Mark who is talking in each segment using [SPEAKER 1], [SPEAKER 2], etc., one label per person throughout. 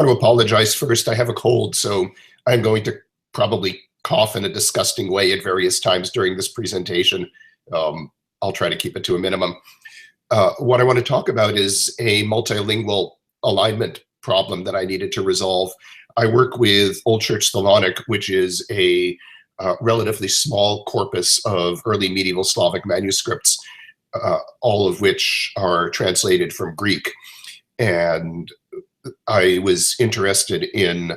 [SPEAKER 1] want to apologize first. I have a cold, so I'm going to probably cough in a disgusting way at various times during this presentation. I'll try to keep it to a minimum. What I want to talk about is a multilingual alignment problem that I needed to resolve. I work with Old Church Slavonic, which is a relatively small corpus of early medieval Slavic manuscripts, all of which are translated from Greek. And I was interested in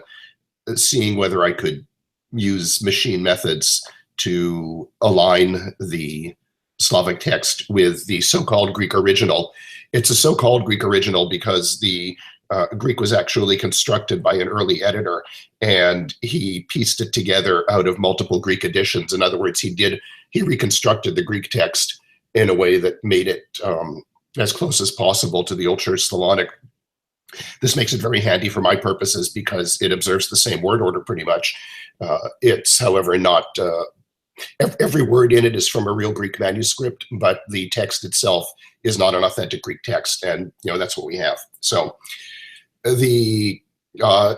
[SPEAKER 1] seeing whether I could use machine methods to align the Slavic text with the so-called Greek original. It's a so-called Greek original because the Greek was actually constructed by an early editor, and he pieced it together out of multiple Greek editions. In other words, he reconstructed the Greek text in a way that made it as close as possible to the Old Church Slavonic. This makes it very handy for my purposes because it observes the same word order pretty much. It's, however, not every word in it is from a real Greek manuscript, but the text itself is not an authentic Greek text, and that's what we have. So the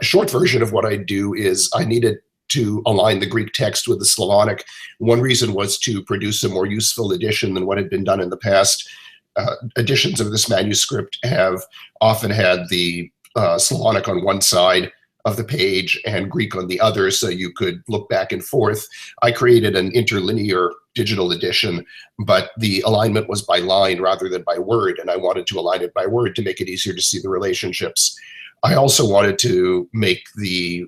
[SPEAKER 1] short version of what I do is I needed to align the Greek text with the Slavonic. One reason was to produce a more useful edition than what had been done in the past. Editions of this manuscript have often had the Slavonic on one side of the page and Greek on the other, so you could look back and forth. I created an interlinear digital edition, but the alignment was by line rather than by word, and I wanted to align it by word to make it easier to see the relationships. I also wanted to make the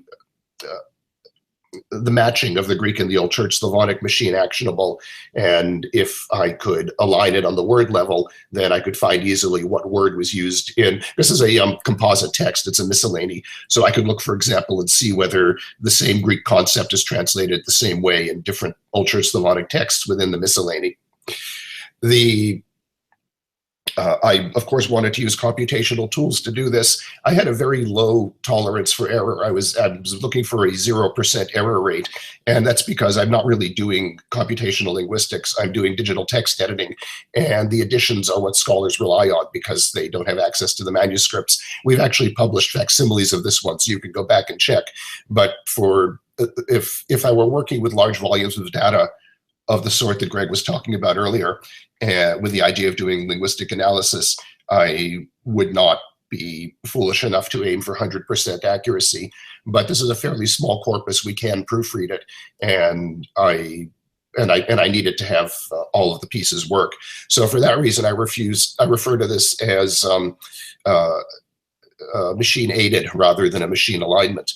[SPEAKER 1] matching of the Greek and the Old Church Slavonic machine actionable. And if I could align it on the word level, then I could find easily what word was used in. This is a composite text. It's a miscellany. So I could look, for example, and see whether the same Greek concept is translated the same way in different Old Church Slavonic texts within the miscellany. I, of course, wanted to use computational tools to do this. I had a very low tolerance for error. I was looking for a 0% error rate, and that's because I'm not really doing computational linguistics. I'm doing digital text editing, and the editions are what scholars rely on because they don't have access to the manuscripts. We've actually published facsimiles of this one, so you can go back and check. But if I were working with large volumes of data of the sort that Greg was talking about earlier, with the idea of doing linguistic analysis, I would not be foolish enough to aim for 100% accuracy. But this is a fairly small corpus. We can proofread it, and I needed to have all of the pieces work. So for that reason, I refer to this as machine aided rather than a machine alignment.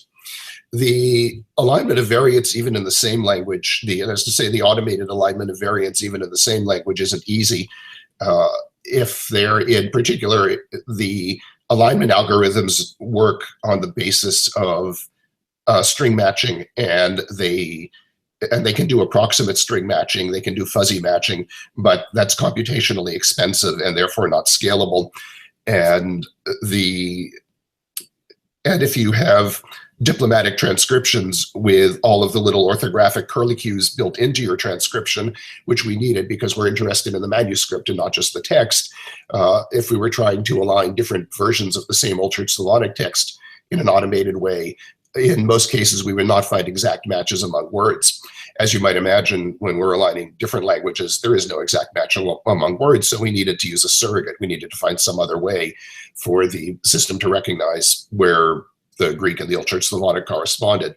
[SPEAKER 1] The alignment of variants, even in the same language, that's to say the automated alignment of variants, even in the same language, isn't easy. If they're, in particular, the alignment algorithms work on the basis of string matching, and they can do approximate string matching, they can do fuzzy matching, but that's computationally expensive and therefore not scalable. And if you have diplomatic transcriptions with all of the little orthographic curlicues built into your transcription, which we needed because we're interested in the manuscript and not just the text. If we were trying to align different versions of the same Old Church Slavonic text in an automated way, in most cases, we would not find exact matches among words. As you might imagine, when we're aligning different languages, there is no exact match among words, so we needed to use a surrogate. We needed to find some other way for the system to recognize where the Greek and the Old Church Slavonic corresponded.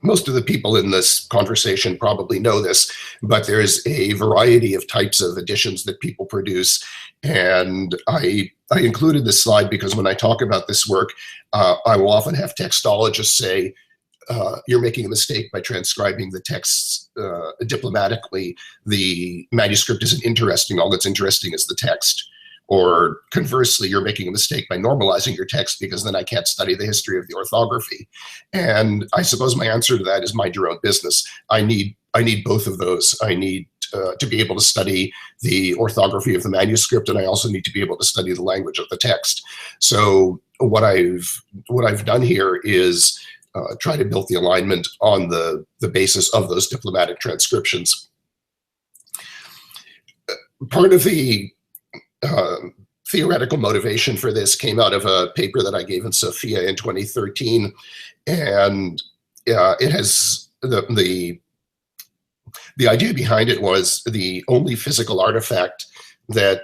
[SPEAKER 1] Most of the people in this conversation probably know this, but there's a variety of types of editions that people produce. And I included this slide because when I talk about this work, I will often have textologists say, you're making a mistake by transcribing the texts diplomatically. The manuscript isn't interesting. All that's interesting is the text. Or conversely, you're making a mistake by normalizing your text because then I can't study the history of the orthography. And I suppose my answer to that is mind your own business. I need both of those. I need to be able to study the orthography of the manuscript, and I also need to be able to study the language of the text. So what I've done here is try to build the alignment on the basis of those diplomatic transcriptions. Part of the theoretical motivation for this came out of a paper that I gave in Sophia in 2013, and it has the idea behind it was the only physical artifact that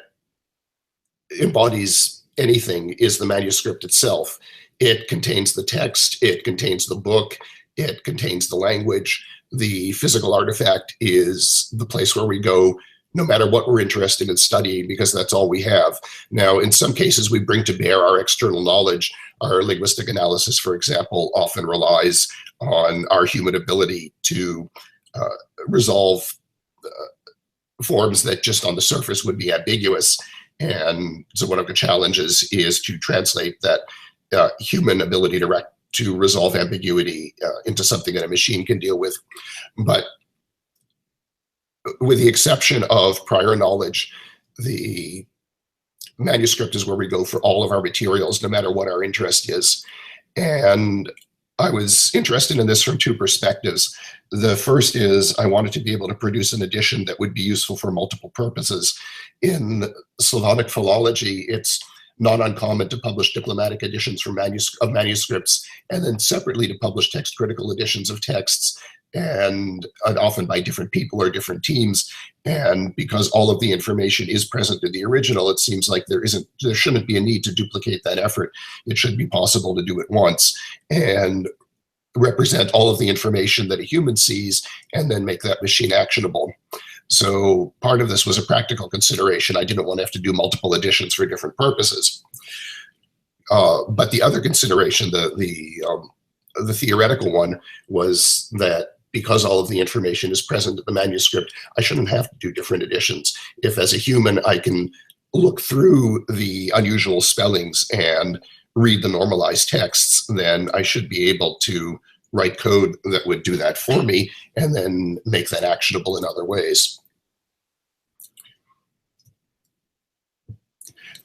[SPEAKER 1] embodies anything is the manuscript itself. It contains the text, it contains the book, it contains the language. The physical artifact is the place where we go no matter what we're interested in studying, because that's all we have. Now, in some cases, we bring to bear our external knowledge. Our linguistic analysis, for example, often relies on our human ability to resolve forms that just on the surface would be ambiguous. And so one of the challenges is to translate that human ability to resolve ambiguity into something that a machine can deal with. But with the exception of prior knowledge, the manuscript is where we go for all of our materials, no matter what our interest is. And I was interested in this from two perspectives. The first is I wanted to be able to produce an edition that would be useful for multiple purposes. In Slavonic philology, it's not uncommon to publish diplomatic editions of manuscripts, and then separately to publish text critical editions of texts, and often by different people or different teams. And because all of the information is present in the original, it seems like there shouldn't be a need to duplicate that effort. It should be possible to do it once and represent all of the information that a human sees and then make that machine actionable. So part of this was a practical consideration. I didn't want to have to do multiple editions for different purposes. But the other consideration, the theoretical one, was that because all of the information is present in the manuscript, I shouldn't have to do different editions. If as a human I can look through the unusual spellings and read the normalized texts, then I should be able to write code that would do that for me and then make that actionable in other ways.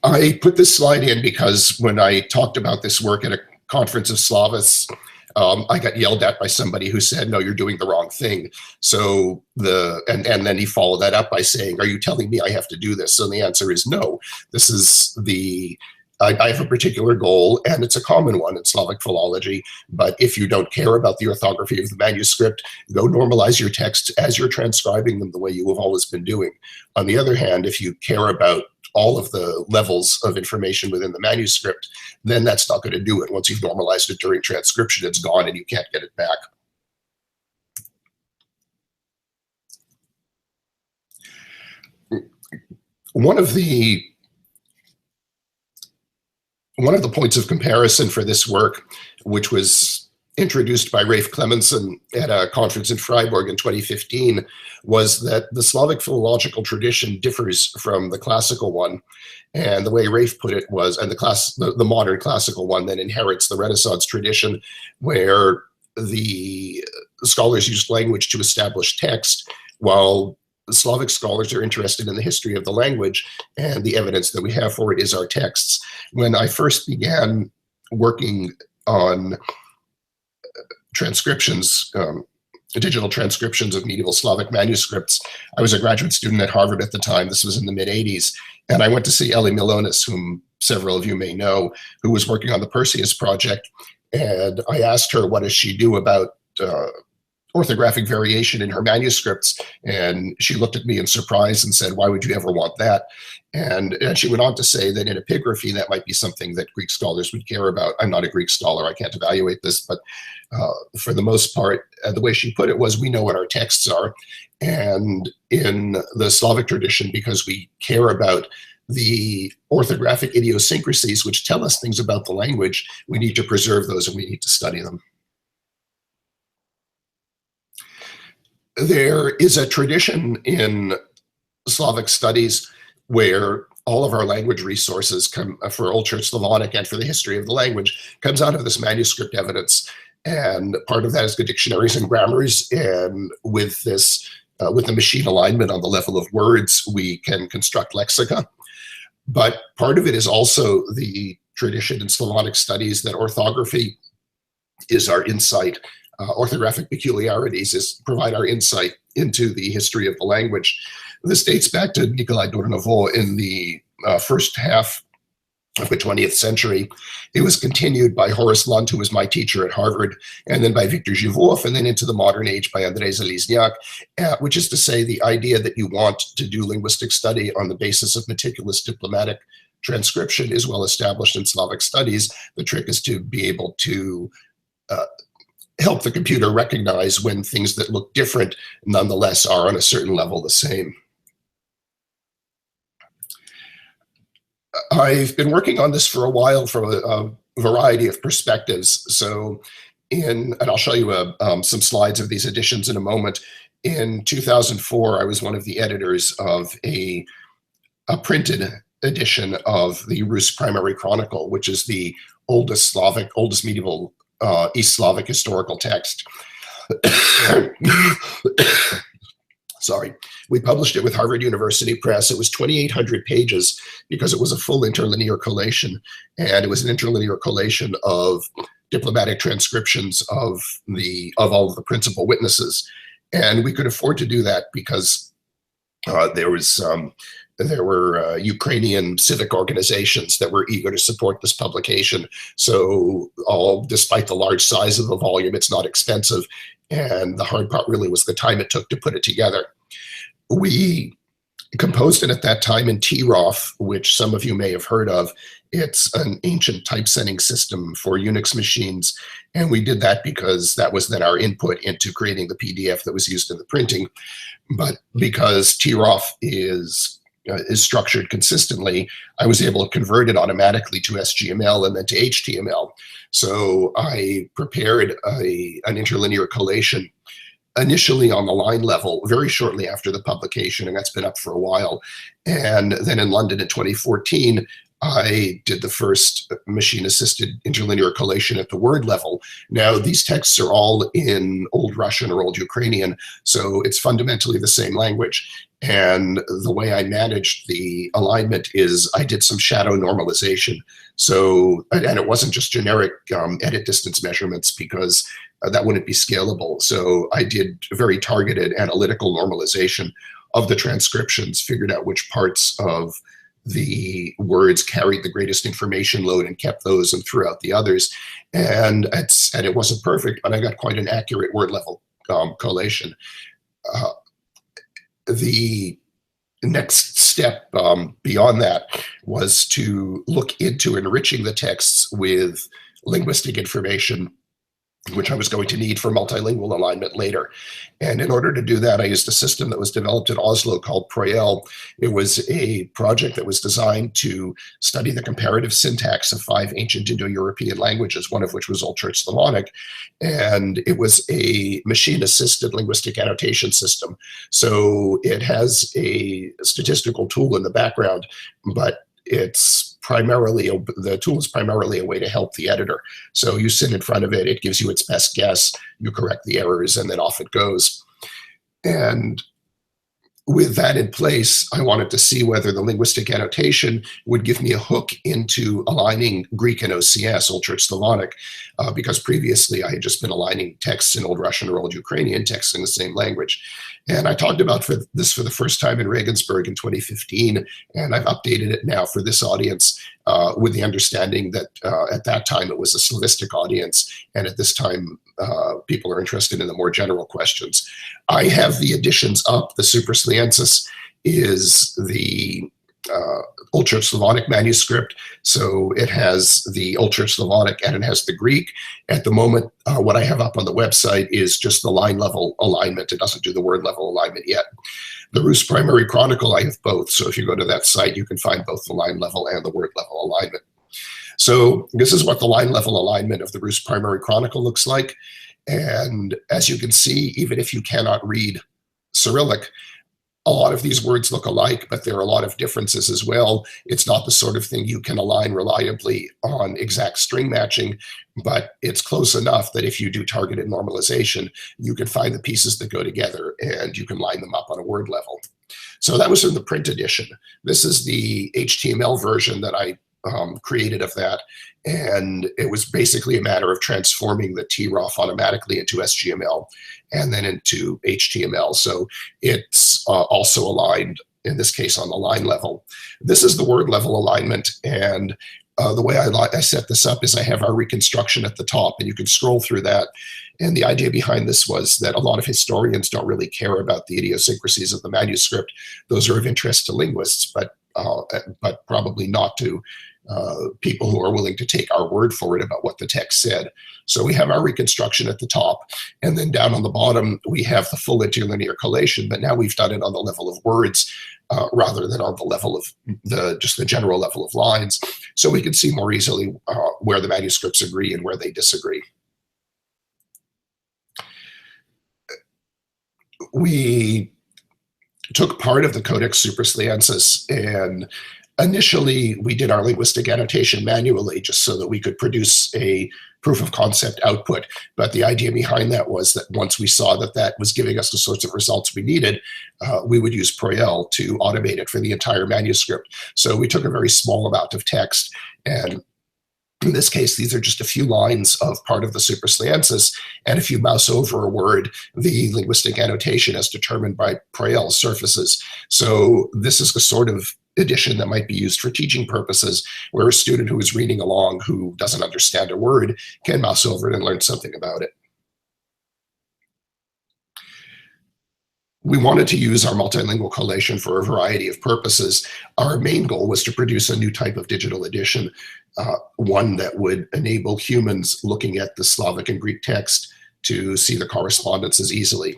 [SPEAKER 1] I put this slide in because when I talked about this work at a conference of Slavists, I got yelled at by somebody who said, "No, you're doing the wrong thing." So and then he followed that up by saying, "Are you telling me I have to do this?" So the answer is no. This is I have a particular goal, and it's a common one in Slavic philology. But if you don't care about the orthography of the manuscript, go normalize your texts as you're transcribing them the way you have always been doing. On the other hand, if you care about all of the levels of information within the manuscript, then that's not going to do it. Once you've normalized it during transcription, it's gone and you can't get it back. One of the points of comparison for this work, which was introduced by Rafe Clemenson at a conference in Freiburg in 2015, was that the Slavic philological tradition differs from the classical one. And the way Rafe put it was, and the modern classical one then inherits the Renaissance tradition, where the scholars used language to establish text, while Slavic scholars are interested in the history of the language, and the evidence that we have for it is our texts. When I first began working on transcriptions, digital transcriptions of medieval Slavic manuscripts, I was a graduate student at Harvard at the time. This was in the mid-'80s. And I went to see Ellie Milonis, whom several of you may know, who was working on the Perseus project. And I asked her, what does she do about orthographic variation in her manuscripts? And she looked at me in surprise and said, "Why would you ever want that?" And she went on to say that in epigraphy, that might be something that Greek scholars would care about. I'm not a Greek scholar, I can't evaluate this, but for the most part, the way she put it was, we know what our texts are. And in the Slavic tradition, because we care about the orthographic idiosyncrasies which tell us things about the language, we need to preserve those and we need to study them. There is a tradition in Slavic studies where all of our language resources come for Old Church Slavonic and for the history of the language comes out of this manuscript evidence. And part of that is the dictionaries and grammars. And with this, with the machine alignment on the level of words, we can construct lexica. But part of it is also the tradition in Slavonic studies that orthography is our insight. Orthographic peculiarities provide our insight into the history of the language. This dates back to Nikolai Durnovo in the first half of the 20th century. It was continued by Horace Lunt, who was my teacher at Harvard, and then by Victor Givov, and then into the modern age by Andrei Zalesniak, which is to say the idea that you want to do linguistic study on the basis of meticulous diplomatic transcription is well established in Slavic studies. The trick is to be able to help the computer recognize when things that look different nonetheless are on a certain level the same. I've been working on this for a while from a variety of perspectives. So and I'll show you some slides of these editions in a moment. In 2004, I was one of the editors of a printed edition of the Rus Primary Chronicle, which is the oldest medieval East Slavic historical text. Sorry. We published it with Harvard University Press. It was 2,800 pages because it was a full interlinear collation, and it was an interlinear collation of diplomatic transcriptions of all of the principal witnesses. And we could afford to do that because there were Ukrainian civic organizations that were eager to support this publication. So despite the large size of the volume, it's not expensive. And the hard part really was the time it took to put it together. We composed it at that time in TROF, which some of you may have heard of. It's an ancient typesetting system for Unix machines. And we did that because that was then our input into creating the PDF that was used in the printing. But because TROF is structured consistently, I was able to convert it automatically to SGML and then to HTML. So I prepared an interlinear collation initially on the line level very shortly after the publication, and that's been up for a while. And then in London in 2014, I did the first machine-assisted interlinear collation at the word level. Now, these texts are all in Old Russian or Old Ukrainian, so it's fundamentally the same language. And the way I managed the alignment is I did some shadow normalization. So, and it wasn't just generic edit distance measurements because that wouldn't be scalable. So I did very targeted analytical normalization of the transcriptions, figured out which parts of the words carried the greatest information load and kept those and threw out the others. And it wasn't perfect, but I got quite an accurate word level collation. The next step beyond that was to look into enriching the texts with linguistic information, which I was going to need for multilingual alignment later. And in order to do that, I used a system that was developed at Oslo called Proel. It was a project that was designed to study the comparative syntax of 5 ancient Indo-European languages, one of which was Old Church Slavonic. And it was a machine-assisted linguistic annotation system. So it has a statistical tool in the background, but the tool is primarily a way to help the editor. So you sit in front of it, it gives you its best guess, you correct the errors, and then off it goes. And with that in place, I wanted to see whether the linguistic annotation would give me a hook into aligning Greek and OCS, Old Church Slavonic, because previously I had just been aligning texts in Old Russian or Old Ukrainian, texts in the same language. And I talked about this for the first time in Regensburg in 2015, and I've updated it now for this audience with the understanding that at that time it was a Slavistic audience, and at this time people are interested in the more general questions. I have the editions up. The Suprasliensis is the Old Church Slavonic manuscript. So it has the Old Church Slavonic and it has the Greek. At the moment, what I have up on the website is just the line level alignment. It doesn't do the word level alignment yet. The Rus Primary Chronicle, I have both. So if you go to that site, you can find both the line level and the word level alignment. So this is what the line level alignment of the Rus Primary Chronicle looks like. And as you can see, even if you cannot read Cyrillic, a lot of these words look alike, but there are a lot of differences as well. It's not the sort of thing you can align reliably on exact string matching, but it's close enough that if you do targeted normalization, you can find the pieces that go together and you can line them up on a word level. So that was in the print edition. This is the HTML version that I created of that. And it was basically a matter of transforming the TROF automatically into SGML and then into HTML. So it's also aligned in this case on the line level. This is the word level alignment, and the way I set this up is I have our reconstruction at the top, and you can scroll through that. And the idea behind this was that a lot of historians don't really care about the idiosyncrasies of the manuscript. Those are of interest to linguists, but probably not to people who are willing to take our word for it about what the text said. So we have our reconstruction at the top, and then down on the bottom we have the full interlinear collation, but now we've done it on the level of words rather than on the level of just the general level of lines, so we can see more easily where the manuscripts agree and where they disagree. We took part of the Codex Suprasliensis, and initially we did our linguistic annotation manually just so that we could produce a proof of concept output. But the idea behind that was that once we saw that that was giving us the sorts of results we needed, we would use Proel to automate it for the entire manuscript. So we took a very small amount of text, and in this case, these are just a few lines of part of the Suprasliensis, and if you mouse over a word, the linguistic annotation as determined by Proel surfaces. So this is the sort of edition that might be used for teaching purposes, where a student who is reading along who doesn't understand a word can mouse over it and learn something about it. We wanted to use our multilingual collation for a variety of purposes. Our main goal was to produce a new type of digital edition, one that would enable humans looking at the Slavic and Greek text to see the correspondences easily.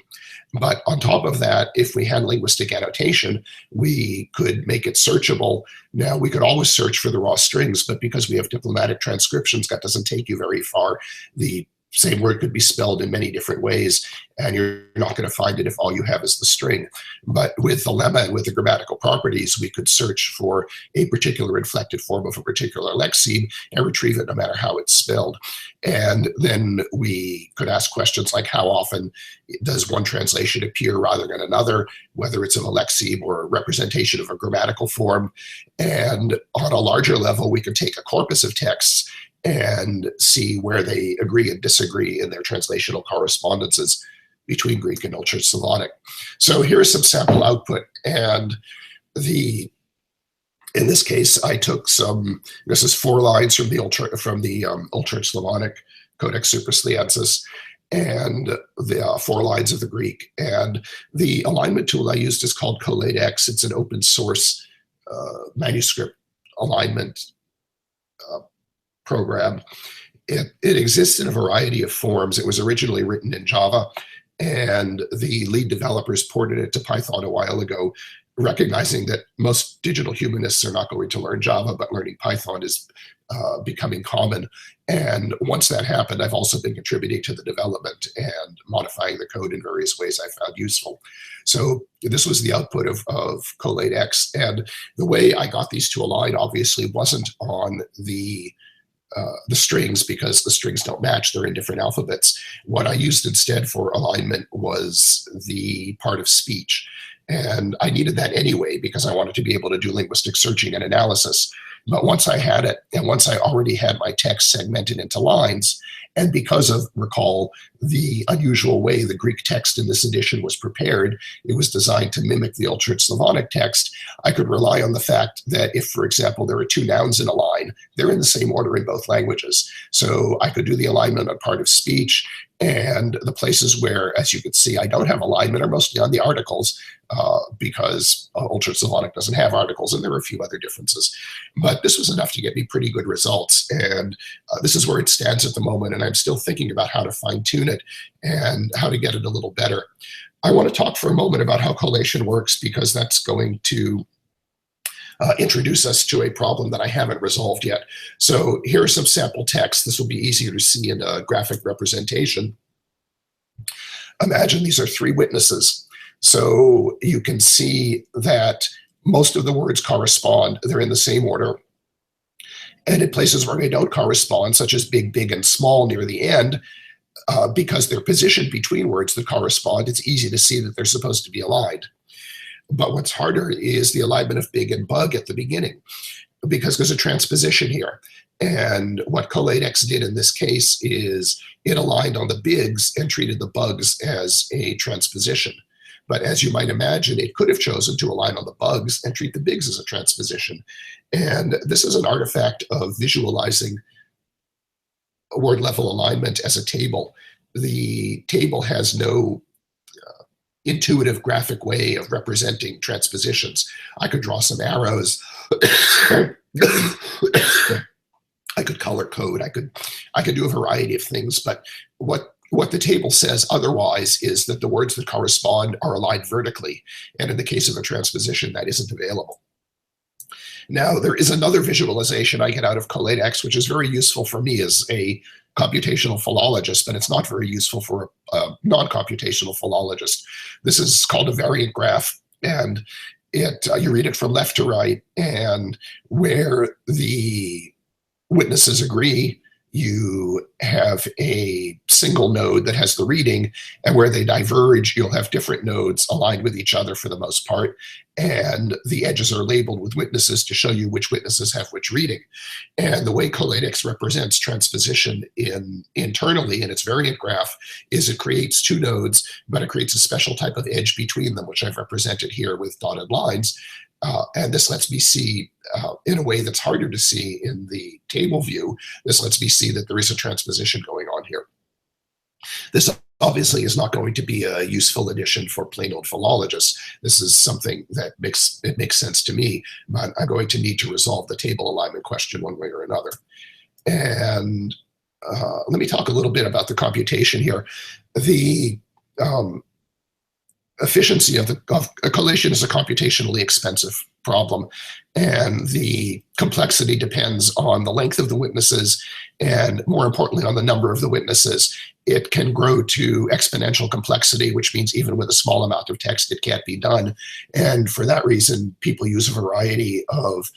[SPEAKER 1] But on top of that, if we had linguistic annotation, we could make it searchable. Now, we could always search for the raw strings, but because we have diplomatic transcriptions, that doesn't take you very far. The same word could be spelled in many different ways, and you're not going to find it if all you have is the string. But with the lemma and with the grammatical properties, we could search for a particular inflected form of a particular lexeme and retrieve it no matter how it's spelled. And then we could ask questions like, how often does one translation appear rather than another, whether it's of a lexeme or a representation of a grammatical form. And on a larger level, we could take a corpus of texts and see where they agree and disagree in their translational correspondences between Greek and Old Church Slavonic. So here's some sample output, and in this case, I took this is 4 lines from the Old Church Slavonic Codex Suprasliensis, and the 4 lines of the Greek. And the alignment tool I used is called Codex. It's an open source manuscript alignment program. It exists in a variety of forms. It was originally written in Java, and the lead developers ported it to Python a while ago, recognizing that most digital humanists are not going to learn Java, but learning Python is becoming common. And once that happened, I've also been contributing to the development and modifying the code in various ways I found useful. So this was the output of Codex, and the way I got these to align obviously wasn't on the strings, because the strings don't match, they're in different alphabets. What I used instead for alignment was the part of speech. And I needed that anyway, because I wanted to be able to do linguistic searching and analysis. But once I had it, and once I already had my text segmented into lines, and because of, recall, the unusual way the Greek text in this edition was prepared, it was designed to mimic the Old Church Slavonic text, I could rely on the fact that if, for example, there are 2 nouns in a line, they're in the same order in both languages. So I could do the alignment on part of speech, and the places where, as you can see, I don't have alignment are mostly on the articles, because Old Church Slavonic doesn't have articles, and there are a few other differences. But this was enough to get me pretty good results, and this is where it stands at the moment, and I'm still thinking about how to fine-tune it and how to get it a little better. I want to talk for a moment about how collation works, because that's going to introduce us to a problem that I haven't resolved yet. So here are some sample text. This will be easier to see in a graphic representation. Imagine these are 3 witnesses. So you can see that most of the words correspond. They're in the same order. And in places where they don't correspond, such as big, big, and small near the end, because they're positioned between words that correspond, it's easy to see that they're supposed to be aligned. But what's harder is the alignment of big and bug at the beginning, because there's a transposition here. And what Codex did in this case is it aligned on the bigs and treated the bugs as a transposition. But as you might imagine, it could have chosen to align on the bugs and treat the bigs as a transposition. And this is an artifact of visualizing word level alignment as a table. The table has no intuitive graphic way of representing transpositions. I could draw some arrows. I could color code. I could do a variety of things. But what the table says otherwise is that the words that correspond are aligned vertically. And in the case of a transposition, that isn't available. Now, there is another visualization I get out of Codex, which is very useful for me as a computational philologist, but it's not very useful for a non-computational philologist. This is called a variant graph, and you read it from left to right, and where the witnesses agree, you have a single node that has the reading, and where they diverge, you'll have different nodes aligned with each other for the most part, and the edges are labeled with witnesses to show you which witnesses have which reading. And the way Codex represents transposition internally in its variant graph is it creates two nodes, but it creates a special type of edge between them, which I've represented here with dotted lines. And this lets me see, in a way that's harder to see in the table view, this lets me see that there is a transposition going on here. This obviously is not going to be a useful addition for plain old philologists. This is something that makes sense to me, but I'm going to need to resolve the table alignment question one way or another. And let me talk a little bit about the computation here. The efficiency of a collation is a computationally expensive problem, and the complexity depends on the length of the witnesses and, more importantly, on the number of the witnesses. It can grow to exponential complexity, which means even with a small amount of text, it can't be done. And for that reason, people use a variety of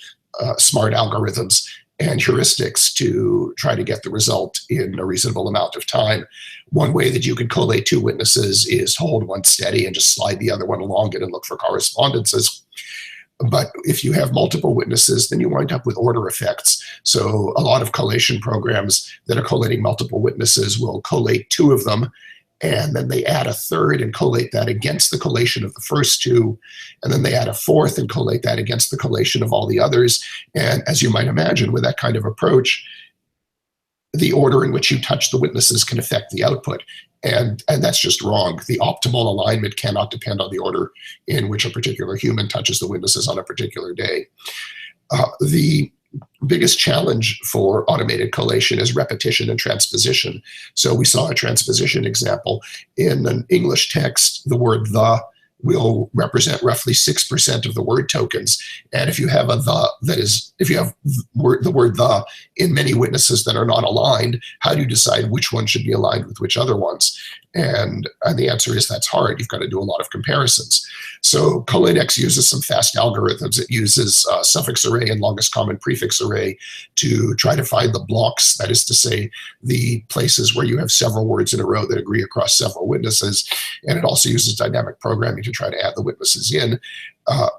[SPEAKER 1] smart algorithms and heuristics to try to get the result in a reasonable amount of time. One way that you can collate two witnesses is to hold one steady and just slide the other one along it and look for correspondences. But if you have multiple witnesses, then you wind up with order effects. So a lot of collation programs that are collating multiple witnesses will collate two of them, and then they add a third and collate that against the collation of the first two, and then they add a fourth and collate that against the collation of all the others. And as you might imagine, with that kind of approach, the order in which you touch the witnesses can affect the output. And that's just wrong. The optimal alignment cannot depend on the order in which a particular human touches the witnesses on a particular day. The biggest challenge for automated collation is repetition and transposition. So we saw a transposition example. In an English text, the word "the" will represent roughly 6% of the word tokens. And if you have if you have the word "the" in many witnesses that are not aligned, how do you decide which one should be aligned with which other ones? And the answer is that's hard. You've got to do a lot of comparisons. So Codex uses some fast algorithms. It uses suffix array and longest common prefix array to try to find the blocks, that is to say, the places where you have several words in a row that agree across several witnesses. And it also uses dynamic programming to try to add the witnesses in.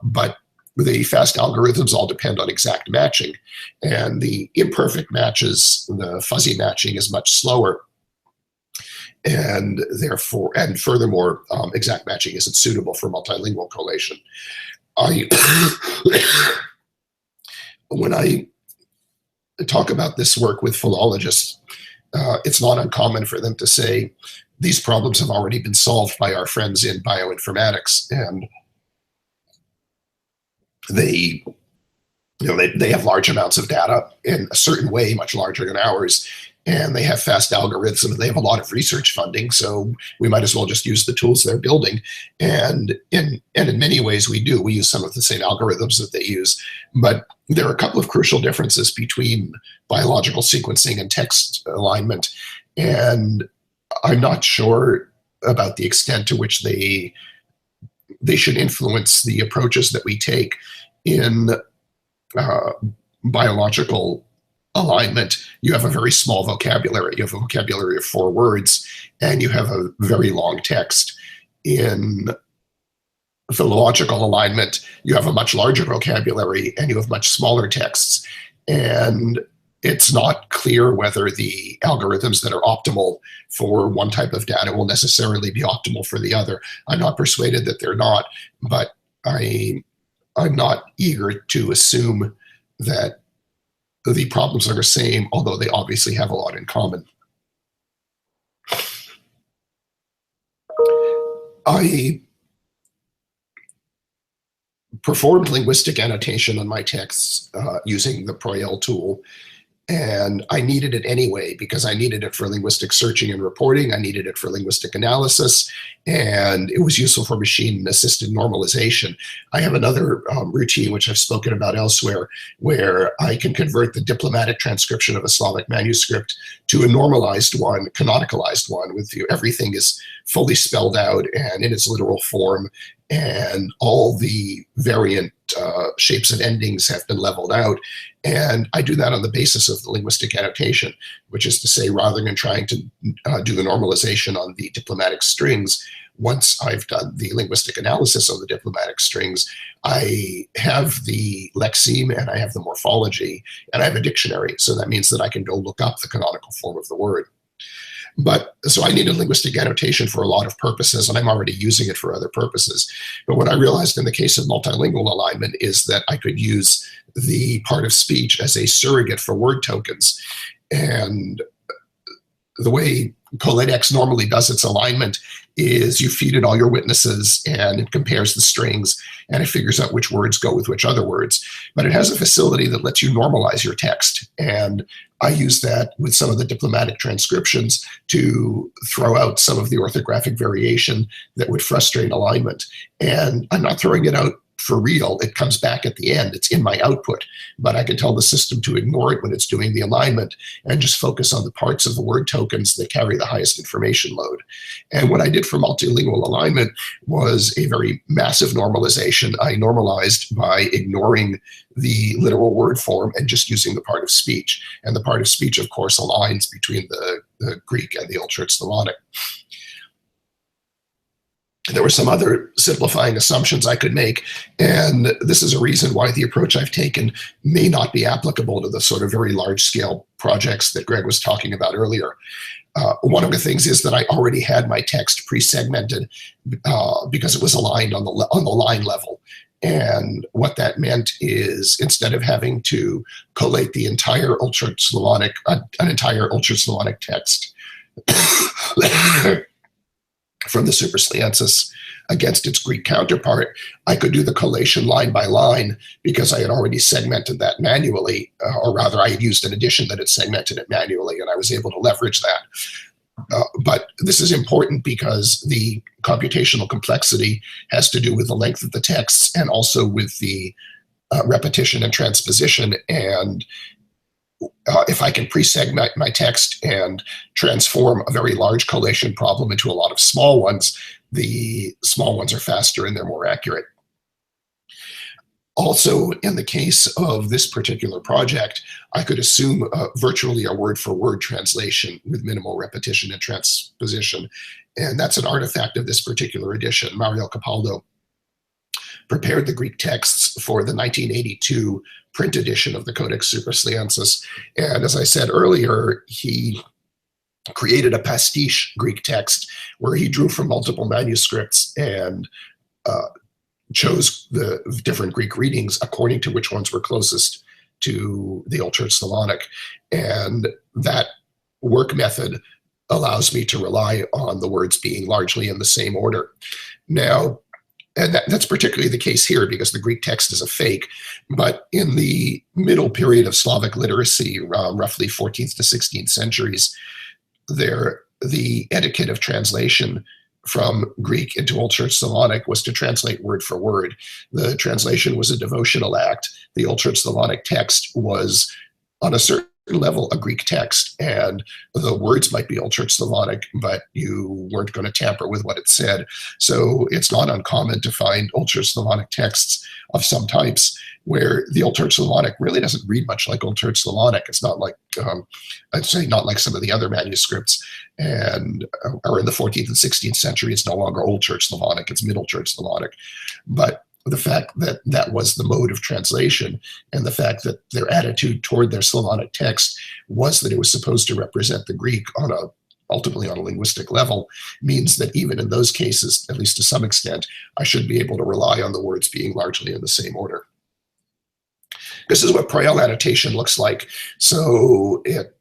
[SPEAKER 1] But the fast algorithms all depend on exact matching. And the imperfect matches, the fuzzy matching, is much slower. And therefore, and furthermore, exact matching isn't suitable for multilingual collation. When I talk about this work with philologists, it's not uncommon for them to say, these problems have already been solved by our friends in bioinformatics, and they have large amounts of data in a certain way, much larger than ours, and they have fast algorithms. They have a lot of research funding, so we might as well just use the tools they're building. And in many ways we do. We use some of the same algorithms that they use, but there are a couple of crucial differences between biological sequencing and text alignment, and I'm not sure about the extent to which they should influence the approaches that we take in biological alignment. You have a very small vocabulary. You have a vocabulary of 4 words, and you have a very long text. In philological alignment, you have a much larger vocabulary, and you have much smaller texts. And it's not clear whether the algorithms that are optimal for one type of data will necessarily be optimal for the other. I'm not persuaded that they're not, but I'm not eager to assume that the problems are the same, although they obviously have a lot in common. I performed linguistic annotation on my texts using the Proyel tool, and I needed it anyway because I needed it for linguistic searching and reporting. I needed it for linguistic analysis, and it was useful for machine-assisted normalization. I have another routine, which I've spoken about elsewhere, where I can convert the diplomatic transcription of a Slavic manuscript to a normalized one, canonicalized one, with everything is fully spelled out and in its literal form, and all the variant shapes and endings have been leveled out. And I do that on the basis of the linguistic annotation, which is to say, rather than trying to do the normalization on the diplomatic strings, once I've done the linguistic analysis of the diplomatic strings, I have the lexeme and I have the morphology and I have a dictionary. So that means that I can go look up the canonical form of the word. But so I needed linguistic annotation for a lot of purposes, and I'm already using it for other purposes. But what I realized in the case of multilingual alignment is that I could use the part of speech as a surrogate for word tokens. And the way Codex normally does its alignment is you feed it all your witnesses and it compares the strings and it figures out which words go with which other words. But it has a facility that lets you normalize your text. And I use that with some of the diplomatic transcriptions to throw out some of the orthographic variation that would frustrate alignment. And I'm not throwing it out for real. It comes back at the end. It's in my output, but I can tell the system to ignore it when it's doing the alignment and just focus on the parts of the word tokens that carry the highest information load. And what I did for multilingual alignment was a very massive normalization. I normalized by ignoring the literal word form and just using the part of speech. And the part of speech, of course, aligns between the Greek and the Old Church Slavonic. There were some other simplifying assumptions I could make, and this is a reason why the approach I've taken may not be applicable to the sort of very large-scale projects that Greg was talking about earlier. One of the things is that I already had my text pre-segmented because it was aligned on the line level. And what that meant is instead of having to collate the entire Old Church Slavonic, an entire Old Church Slavonic text from the Suprasliensis against its Greek counterpart, I could do the collation line by line because I had already segmented that manually, or rather I had used an edition that had segmented it manually, and I was able to leverage that. But this is important because the computational complexity has to do with the length of the texts and also with the repetition and transposition. And if I can pre-segment my text and transform a very large collation problem into a lot of small ones, the small ones are faster and they're more accurate. Also, in the case of this particular project, I could assume virtually a word-for-word translation with minimal repetition and transposition. And that's an artifact of this particular edition. Mario Capaldo prepared the Greek texts for the 1982 print edition of the Codex Suprasliensis. And as I said earlier, he created a pastiche Greek text where he drew from multiple manuscripts and chose the different Greek readings according to which ones were closest to the Old Church Slavonic. And that work method allows me to rely on the words being largely in the same order. Now, and that's particularly the case here because the Greek text is a fake. But in the middle period of Slavic literacy, roughly 14th to 16th centuries, the etiquette of translation from Greek into Old Church Slavonic was to translate word for word. The translation was a devotional act. The Old Church Slavonic text was, on a certain level, a Greek text, and the words might be Old Church Slavonic, but you weren't going to tamper with what it said. So it's not uncommon to find Old Church Slavonic texts of some types where the Old Church Slavonic really doesn't read much like Old Church Slavonic. It's not like, I'd say not like some of the other manuscripts, and or in the 14th and 16th century, it's no longer Old Church Slavonic, it's Middle Church Slavonic. But the fact that that was the mode of translation and the fact that their attitude toward their Slavonic text was that it was supposed to represent the Greek ultimately on a linguistic level means that even in those cases, at least to some extent, I should be able to rely on the words being largely in the same order. This is what Proel annotation looks like. So it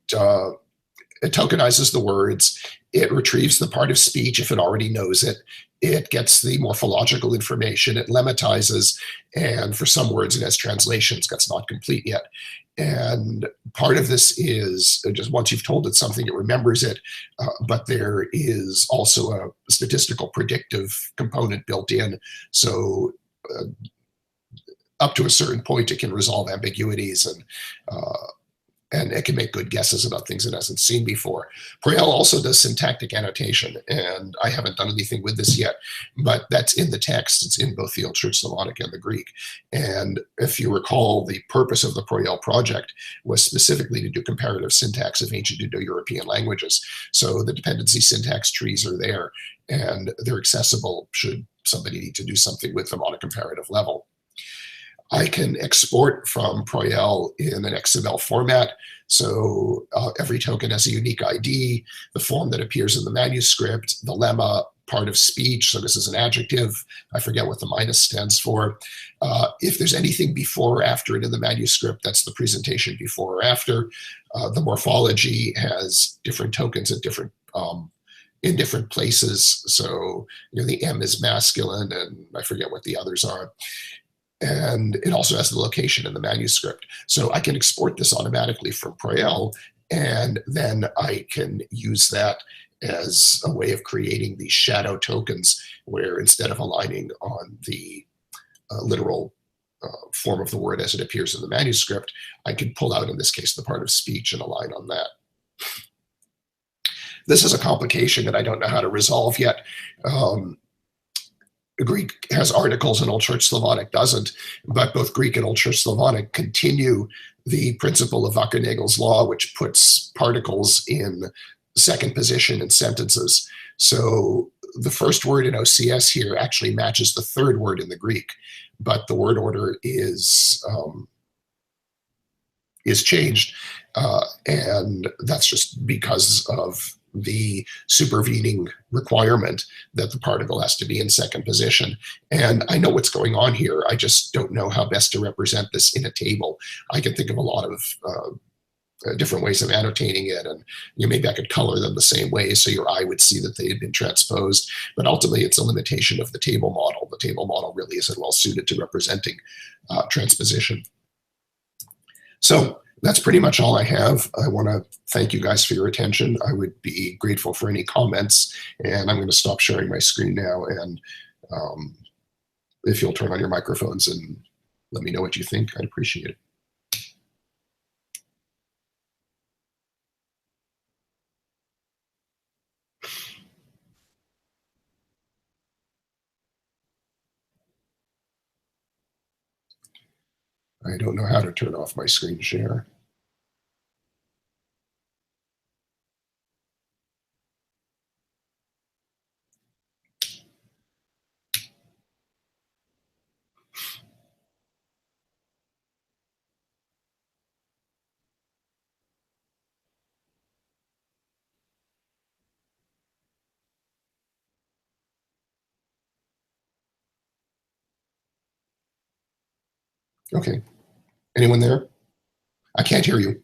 [SPEAKER 1] tokenizes the words, it retrieves the part of speech if it already knows it, it gets the morphological information, it lemmatizes, and for some words it has translations that's not complete yet. And part of this is just once you've told it something, it remembers it, but there is also a statistical predictive component built in. So up to a certain point, it can resolve ambiguities and it can make good guesses about things it hasn't seen before. Proel also does syntactic annotation, and I haven't done anything with this yet, but that's in the text. It's in both the Old Church Slavonic and the Greek. And if you recall, the purpose of the Proel project was specifically to do comparative syntax of ancient Indo-European languages. So the dependency syntax trees are there, and they're accessible should somebody need to do something with them on a comparative level. I can export from Proel in an XML format. So every token has a unique ID, the form that appears in the manuscript, the lemma, part of speech. So this is an adjective. I forget what the minus stands for. If there's anything before or after it in the manuscript, that's the presentation before or after. The morphology has different tokens at different in different places. So the M is masculine, and I forget what the others are. And it also has the location in the manuscript. So I can export this automatically from Proel, and then I can use that as a way of creating these shadow tokens where instead of aligning on the literal form of the word as it appears in the manuscript, I can pull out, in this case, the part of speech and align on that. This is a complication that I don't know how to resolve yet. Greek has articles and Old Church Slavonic doesn't, but both Greek and Old Church Slavonic continue the principle of Wackernagel's law, which puts particles in second position in sentences. So the first word in OCS here actually matches the third word in the Greek, but the word order is changed, and that's just because of the supervening requirement that the particle has to be in second position. And I know what's going on here. I just don't know how best to represent this in a table. I can think of a lot of different ways of annotating it, and maybe I could color them the same way so your eye would see that they had been transposed. But ultimately, it's a limitation of the table model. The table model really isn't well suited to representing transposition. So that's pretty much all I have. I want to thank you guys for your attention. I would be grateful for any comments, and I'm going to stop sharing my screen now. And if you'll turn on your microphones and let me know what you think, I'd appreciate it. I don't know how to turn off my screen share. Okay. Anyone there? I can't hear you.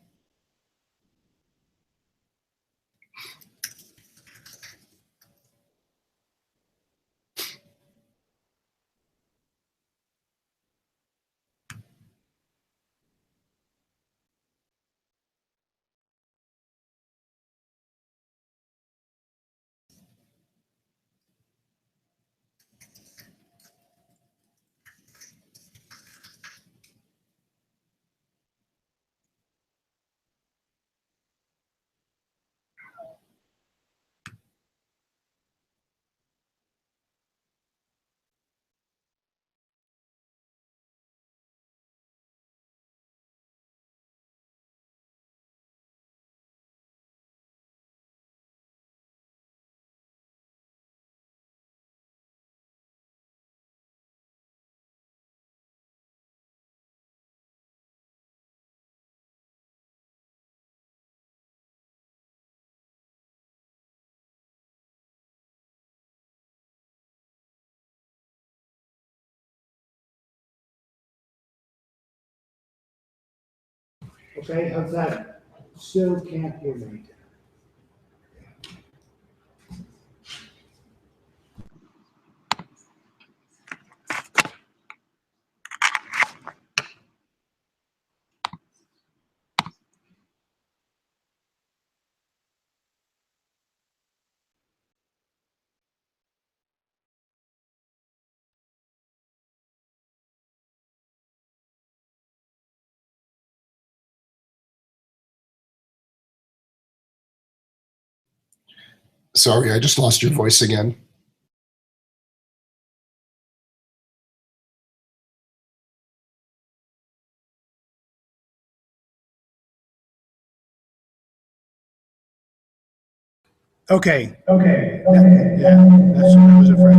[SPEAKER 2] Okay, how's that? Still can't hear me.
[SPEAKER 1] Sorry, I just lost your voice again.
[SPEAKER 2] Okay. Okay. Yeah, that's what I was afraid.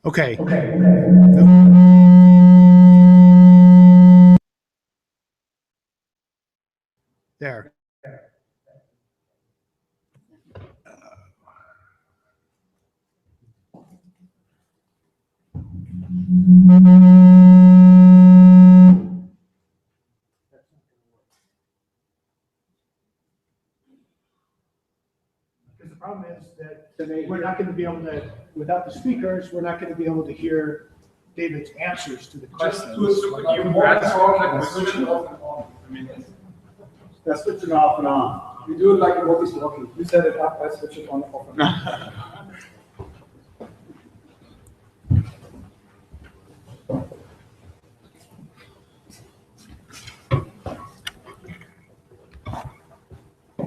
[SPEAKER 2] Okay. Okay. There. Because the problem is that we're not going to be able to, without the speakers, we're not going to be able to hear David's answers to the questions.
[SPEAKER 3] That's switching off and on. You do it like what he's talking. You set it up, I switch it on off and on.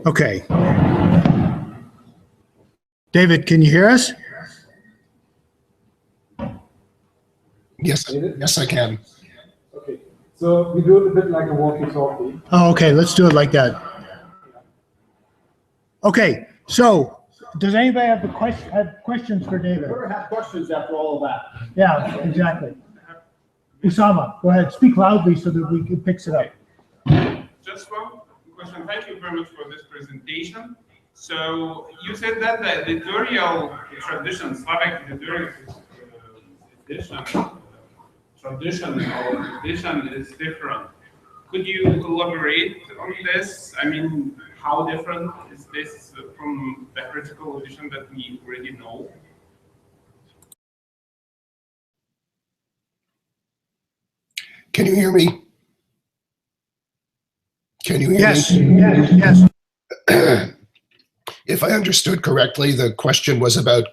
[SPEAKER 2] Okay. David, can you hear us?
[SPEAKER 1] Yes, yes, I can.
[SPEAKER 3] Okay. So we do it a bit like a walkie-talkie.
[SPEAKER 2] Oh, okay. Let's do it like that. Okay. So, does anybody have questions for David?
[SPEAKER 3] Whoever has questions after all of that.
[SPEAKER 2] Yeah, exactly. Usama, go ahead. Speak loudly so that we can fix it up.
[SPEAKER 4] Just one question. Thank you very much for this presentation. So you said that the editorial tradition, Slavic editorial tradition is different. Could you elaborate on this? I mean, how different is this from the critical edition that we already know?
[SPEAKER 1] Can you hear me? Can you hear
[SPEAKER 2] Yes,
[SPEAKER 1] me?
[SPEAKER 2] yes, yes.
[SPEAKER 1] If I understood correctly, the question was about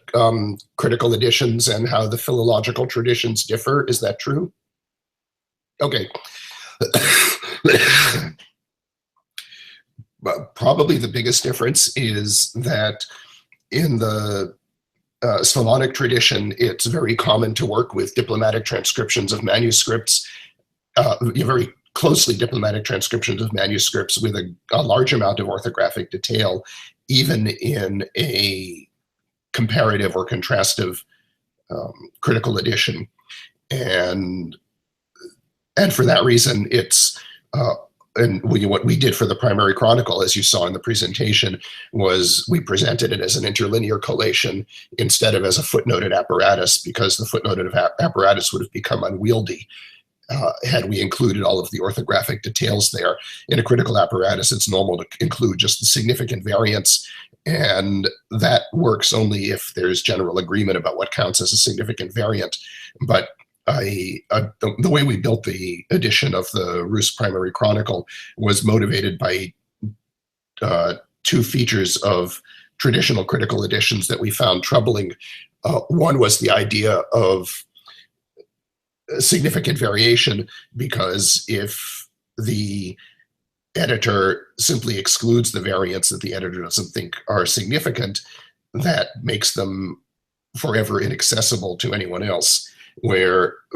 [SPEAKER 1] critical editions and how the philological traditions differ. Is that true? Okay. But probably the biggest difference is that in the Slavonic tradition, it's very common to work with diplomatic transcriptions of manuscripts, very closely diplomatic transcriptions of manuscripts with a large amount of orthographic detail, even in a comparative or contrastive critical edition. And for that reason, it's and what we did for the primary chronicle, as you saw in the presentation, was we presented it as an interlinear collation instead of as a footnoted apparatus, because the footnoted apparatus would have become unwieldy had we included all of the orthographic details there. In a critical apparatus, it's normal to include just the significant variants, and that works only if there's general agreement about what counts as a significant variant. But the way we built the edition of the Rus Primary Chronicle was motivated by two features of traditional critical editions that we found troubling. One was the idea of significant variation, because if the editor simply excludes the variants that the editor doesn't think are significant, that makes them forever inaccessible to anyone else.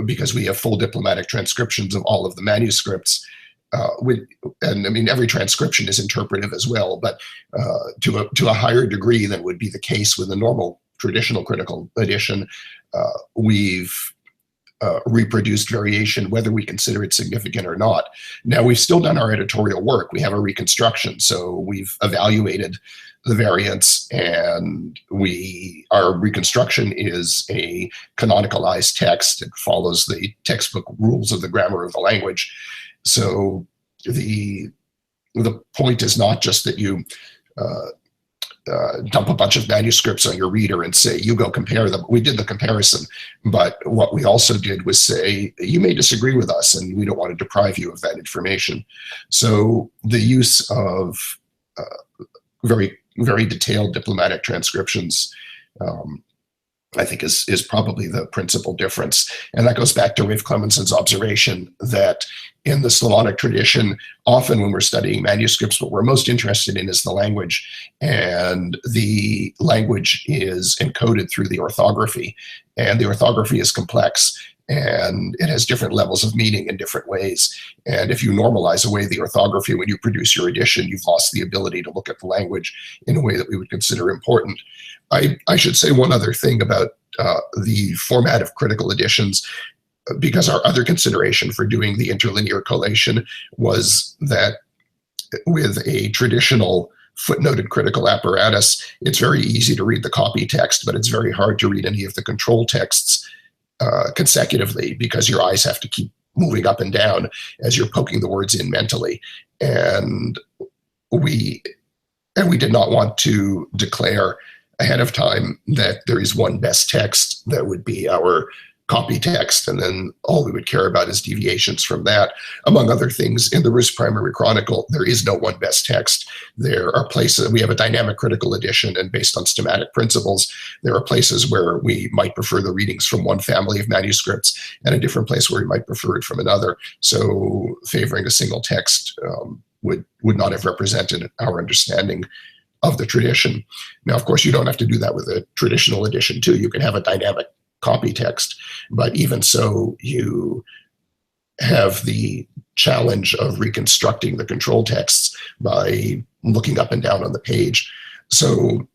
[SPEAKER 1] Because we have full diplomatic transcriptions of all of the manuscripts, and I mean, every transcription is interpretive as well, but to a higher degree than would be the case with a normal traditional critical edition, we've reproduced variation, whether we consider it significant or not. Now, we've still done our editorial work. We have a reconstruction, so we've evaluated the variants, and our reconstruction is a canonicalized text. It follows the textbook rules of the grammar of the language. So the point is not just that you dump a bunch of manuscripts on your reader and say, you go compare them. We did the comparison, but what we also did was say, you may disagree with us and we don't want to deprive you of that information. So the use of very, very detailed diplomatic transcriptions, I think is probably the principal difference. And that goes back to Rafe Clemenson's observation that in the Slavonic tradition, often when we're studying manuscripts, what we're most interested in is the language. And the language is encoded through the orthography. And the orthography is complex. And it has different levels of meaning in different ways. And if you normalize away the orthography when you produce your edition, you've lost the ability to look at the language in a way that we would consider important. I should say one other thing about the format of critical editions, because our other consideration for doing the interlinear collation was that with a traditional footnoted critical apparatus, it's very easy to read the copy text, but it's very hard to read any of the control texts consecutively because your eyes have to keep moving up and down as you're poking the words in mentally. And we did not want to declare ahead of time that there is one best text that would be our copy text, and then all we would care about is deviations from that. Among other things, in the Rus Primary Chronicle, there is no one best text. There are places, we have a dynamic critical edition, and based on schematic principles, there are places where we might prefer the readings from one family of manuscripts, and a different place where we might prefer it from another. So favoring a single text would not have represented our understanding of the tradition. Now, of course, you don't have to do that with a traditional edition too. You can have a dynamic copy text, but even so, you have the challenge of reconstructing the control texts by looking up and down on the page. So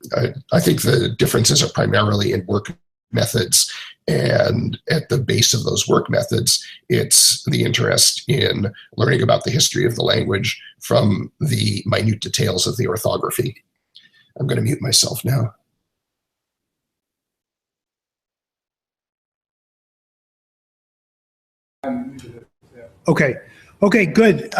[SPEAKER 1] I think the differences are primarily in work methods, and at the base of those work methods, it's the interest in learning about the history of the language from the minute details of the orthography. I'm going to mute myself now.
[SPEAKER 2] Okay, good.